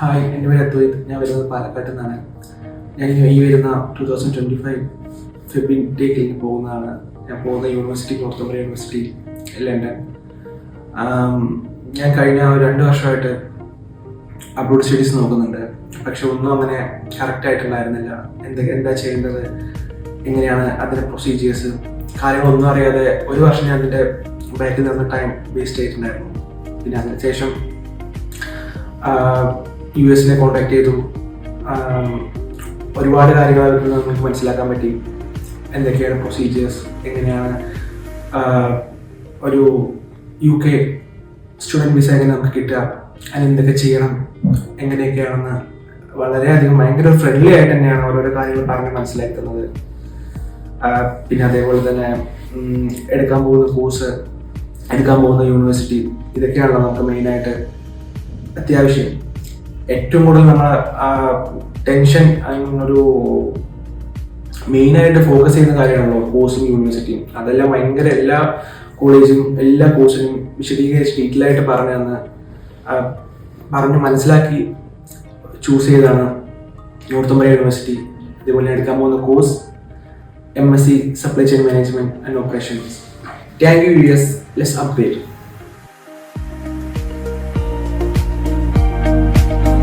Hi, എൻ്റെ പേര് അദ്വൈത്. ഞാൻ വരുന്നത് പാലക്കാട്ടിൽ നിന്നാണ്. ഞാൻ ഈ വരുന്ന 2025 ഫെബ് ഇൻടേക്കിലേക്ക് പോകുന്നതാണ്. ഞാൻ പോകുന്ന യൂണിവേഴ്സിറ്റി നോർത്തംബറിയ യൂണിവേഴ്സിറ്റി, ലണ്ടൻ. ഞാൻ കഴിഞ്ഞ 2 വർഷമായിട്ട് അബ്രോഡ് സ്റ്റഡീസ് നോക്കുന്നുണ്ട്. പക്ഷെ ഒന്നും അങ്ങനെ കറക്റ്റായിട്ടുണ്ടായിരുന്നില്ല. എന്താ ചെയ്യേണ്ടത്, എങ്ങനെയാണ് അതിൻ്റെ പ്രൊസീജിയേഴ്സ്, കാര്യങ്ങളൊന്നും അറിയാതെ 1 വർഷം ഞാൻ അതിൻ്റെ ബാക്കിൽ നിന്ന് ടൈം വേസ്റ്റ് ചെയ്തിട്ടുണ്ടായിരുന്നു. പിന്നെ അതിനുശേഷം US കോൺടാക്ട് ചെയ്തു. ഒരുപാട് കാര്യങ്ങൾ അവരിൽ നിന്ന് നമുക്ക് മനസ്സിലാക്കാൻ പറ്റി. എന്തൊക്കെയാണ് പ്രൊസീജിയേഴ്സ്, എങ്ങനെയാണ് ഒരു UK സ്റ്റുഡൻറ്റ് വിസ എങ്ങനെ നമുക്ക് കിട്ടുക, അതിന് എന്തൊക്കെ ചെയ്യണം, എങ്ങനെയൊക്കെയാണെന്ന് വളരെയധികം ഭയങ്കര ഫ്രണ്ട്ലി ആയിട്ട് തന്നെയാണ് ഓരോരോ കാര്യങ്ങൾ പറഞ്ഞ് മനസ്സിലാക്കി തന്നത്. പിന്നെ അതേപോലെ തന്നെ എടുക്കാൻ പോകുന്ന കോഴ്സ്, എടുക്കാൻ പോകുന്ന യൂണിവേഴ്സിറ്റി, ഇതൊക്കെയാണല്ലോ നമുക്ക് മെയിനായിട്ട് അത്യാവശ്യം. ഏറ്റവും കൂടുതൽ നമ്മൾ ടെൻഷൻ ഒരു മെയിനായിട്ട് ഫോക്കസ് ചെയ്യുന്ന കാര്യമാണല്ലോ കോഴ്സും യൂണിവേഴ്സിറ്റിയും. അതെല്ലാം ഭയങ്കര എല്ലാ കോളേജും എല്ലാ കോഴ്സിനും വിശദീകരിച്ച് ഡീറ്റെയിലായിട്ട് പറഞ്ഞ് മനസ്സിലാക്കി ചൂസ് ചെയ്താണ് നോർത്തംബറിയ യൂണിവേഴ്സിറ്റി. അതേപോലെ എടുക്കാൻ പോകുന്ന course MSc supply chain management and operations. Thank you US. Let's update.